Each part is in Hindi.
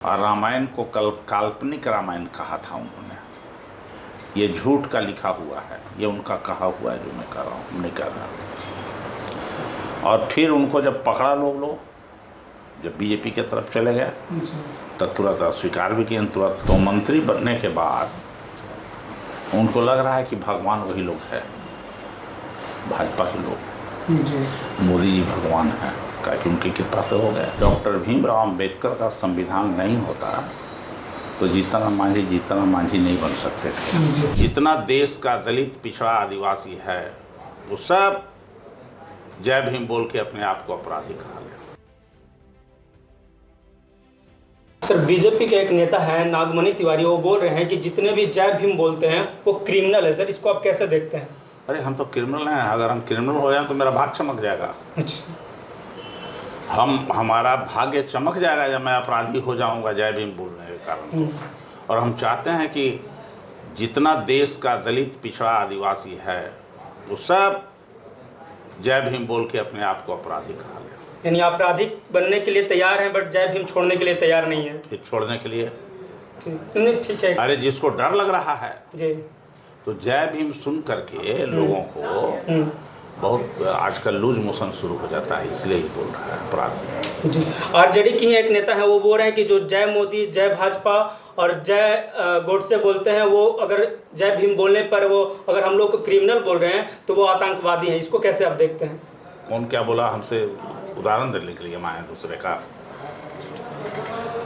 और रामायण को कल काल्पनिक रामायण कहा था उन्होंने। ये झूठ का लिखा हुआ है, ये उनका कहा हुआ है जो मैं कर रहा हूँ, नहीं कर रहा। और फिर उनको जब पकड़ा लोग जब बीजेपी की तरफ चले गए तब तुरंत अस्वीकार भी किए। तुरंत तो मंत्री बनने के बाद उनको लग रहा है कि भगवान वही लोग है, भाजपा के लोग, मोदी जी भगवान हैं, क्योंकि उनकी कृपा से हो गया। डॉक्टर भीमराव अंबेडकर का संविधान नहीं होता तो जीतन मांझी नहीं बन सकते थे। जितना देश का दलित, पिछड़ा, आदिवासी है वो सब जय भीम बोल के अपने आप को अपराधी कहा गया। सर, बीजेपी के एक नेता हैं नागमणि तिवारी, वो बोल रहे हैं कि जितने भी जय भीम बोलते हैं वो क्रिमिनल है। सर, इसको आप कैसे देखते हैं? अरे हम तो क्रिमिनल हैं, अगर हम क्रिमिनल हो जाए तो मेरा भाग चमक जाएगा। अच्छा, हमारा भाग्य चमक जाएगा जब मैं अपराधी हो जाऊंगा जय भीम बोलने के कारण। और हम चाहते हैं कि जितना देश का दलित, पिछड़ा, आदिवासी है वो सब जय भीम बोल के अपने आप को अपराधी कहा गया। यानी आपराधिक बनने के लिए तैयार हैं बट जय भीम छोड़ने के लिए तैयार नहीं है। फिर छोड़ने के लिए नहीं, ठीक है। अरे जिसको डर लग रहा है जी, तो जय भीम सुन करके लोगों को बहुत आजकल लूज मोशन शुरू हो जाता है, इसलिए ही बोल रहा है अपराधी। जी। आरजेडी की ही एक नेता है, वो बोल रहे हैं कि जो जय मोदी, जय भाजपा और जय गोडसे बोलते हैं वो अगर जय भीम बोलने पर वो अगर हम लोग को क्रिमिनल बोल रहे हैं तो वो आतंकवादी हैं। इसको कैसे आप देखते हैं? कौन क्या बोला हमसे? उदाहरण देने के लिए माने दूसरे का।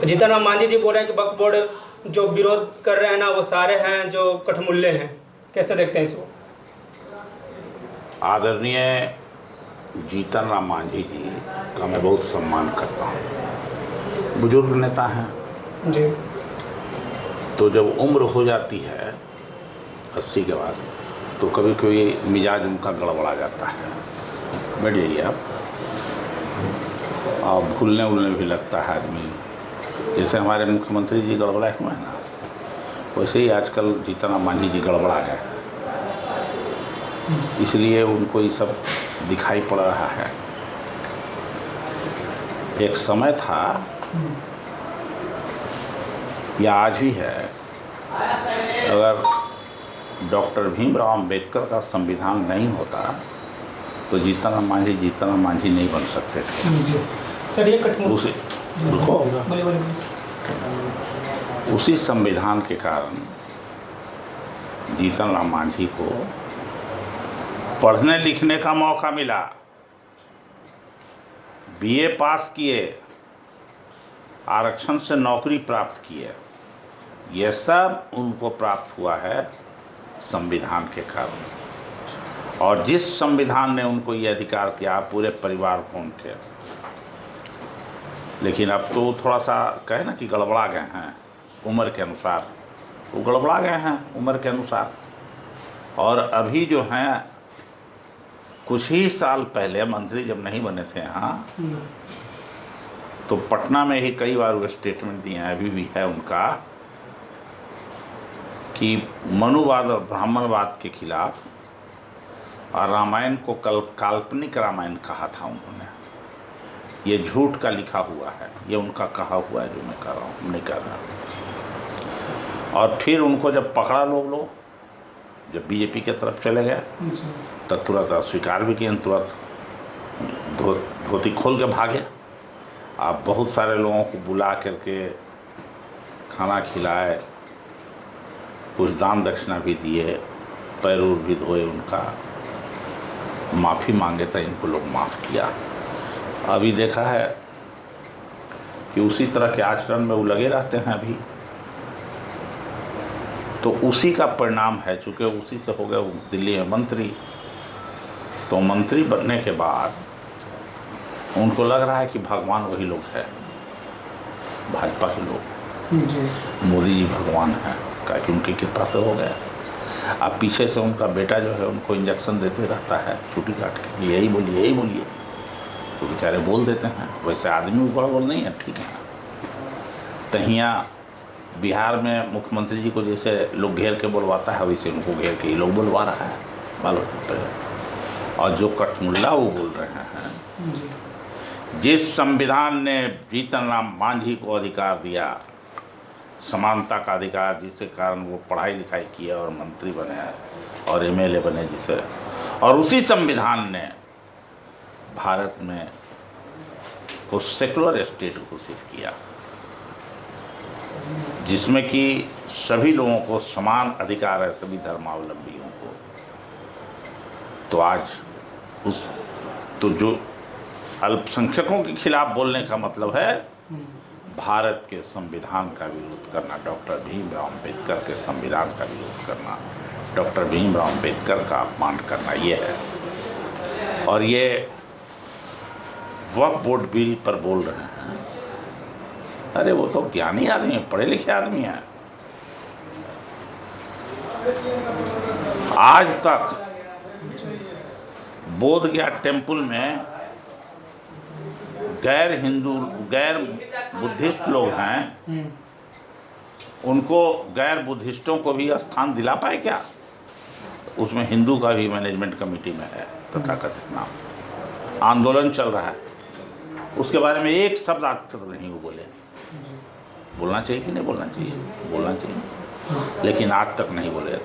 जीतन राम मांझी जी बोल रहे हैं कि वक्फ बोर्ड जो विरोध कर रहे हैं ना वो सारे हैं जो कठमुल्ले हैं। कैसे देखते हैं इसको? आदरणीय जीतन राम मांझी जी का मैं बहुत सम्मान करता हूँ, बुजुर्ग नेता हैं जी। तो जब उम्र हो जाती है 80 के बाद तो कभी कभी मिजाज उनका गड़बड़ा जाता है। बैठ जाइए आप। और भूलने उलने भी लगता है आदमी, जैसे हमारे मुख्यमंत्री जी गड़बड़ाए हुए हैं ना, वैसे ही आजकल जीतन राम मांझी जी गड़बड़ा गए, इसलिए उनको ये सब दिखाई पड़ रहा है। एक समय था या आज भी है, अगर डॉक्टर भीमराव अंबेडकर का संविधान नहीं होता तो जीतन राम मांझी नहीं बन सकते थे। सर, ये उसी संविधान के कारण जीतन राम मांझी को पढ़ने लिखने का मौका मिला, बीए पास किए, आरक्षण से नौकरी प्राप्त किए। यह सब उनको प्राप्त हुआ है संविधान के कारण। और जिस संविधान ने उनको ये अधिकार किया पूरे परिवार को उनके, लेकिन अब तो थोड़ा सा कहे ना कि गड़बड़ा गए हैं उम्र के अनुसार, वो गड़बड़ा गए हैं उम्र के अनुसार। और अभी जो हैं कुछ ही साल पहले मंत्री जब नहीं बने थे यहाँ, तो पटना में ही कई बार वो स्टेटमेंट दिए हैं, अभी भी है उनका, कि मनुवाद और ब्राह्मणवाद के खिलाफ, और रामायण को कल काल्पनिक रामायण कहा था उन्होंने। ये झूठ का लिखा हुआ है, ये उनका कहा हुआ है जो मैं कर रहा हूँ, नहीं कर रहा। और फिर उनको जब पकड़ा लोग जब बीजेपी की तरफ चले गए तब तुरंत अस्वीकार भी किए। तुरंत धोती खोल के भागे। आप बहुत सारे लोगों को बुला करके खाना खिलाए, कुछ दान दक्षिणा भी दिए, पैर भी धोए, उनका माफ़ी मांगे तो इनको लोग माफ़ किया। अभी देखा है कि उसी तरह के आचरण में वो लगे रहते हैं अभी, तो उसी का परिणाम है। चूँकि उसी से हो गए दिल्ली में मंत्री, तो मंत्री बनने के बाद उनको लग रहा है कि भगवान वही लोग है, भाजपा के लोग, मोदी जी भगवान हैं, क्योंकि उनकी कृपा से हो गया। अब पीछे से उनका बेटा जो है उनको इंजेक्शन देते रहता है छुट्टी काट के, यही बोलिए तो बेचारे बोल देते हैं। वैसे आदमी गड़बड़ नहीं है, ठीक है। तहिया बिहार में मुख्यमंत्री जी को जैसे लोग घेर के बोलवाता है, वैसे उनको घेर के ही लोग बोलवा रहा है मालूम। और जो कठमुल्ला वो बोल रहे हैं जिस संविधान ने जीतन राम मांझी को अधिकार दिया, समानता का अधिकार, जिसके कारण वो पढ़ाई लिखाई किया और मंत्री बने और एमएलए बने, जिसे, और उसी संविधान ने भारत में को सेकुलर स्टेट घोषित किया, जिसमें कि सभी लोगों को समान अधिकार है, सभी धर्मावलंबियों को। तो आज तो जो अल्पसंख्यकों के खिलाफ बोलने का मतलब है भारत के संविधान का विरोध करना, डॉक्टर भीमराव अंबेडकर के संविधान का विरोध करना, डॉक्टर भीमराव अंबेडकर का अपमान करना, ये है। और ये वक्फ बोर्ड बिल पर बोल रहे हैं, अरे वो तो ज्ञानी आदमी है, पढ़े लिखे आदमी है। आज तक बोध गया टेम्पल में गैर हिंदू, गैर बुद्धिस्ट लोग हैं, उनको, गैर बुद्धिस्टों को भी स्थान दिला पाए क्या? उसमें हिंदू का भी मैनेजमेंट कमेटी में है, तथाकथित नाम, आंदोलन चल रहा है, उसके बारे में एक शब्द आज तक नहीं वो बोले। बोलना चाहिए कि नहीं बोलना चाहिए? बोलना चाहिए, लेकिन आज तक नहीं बोले।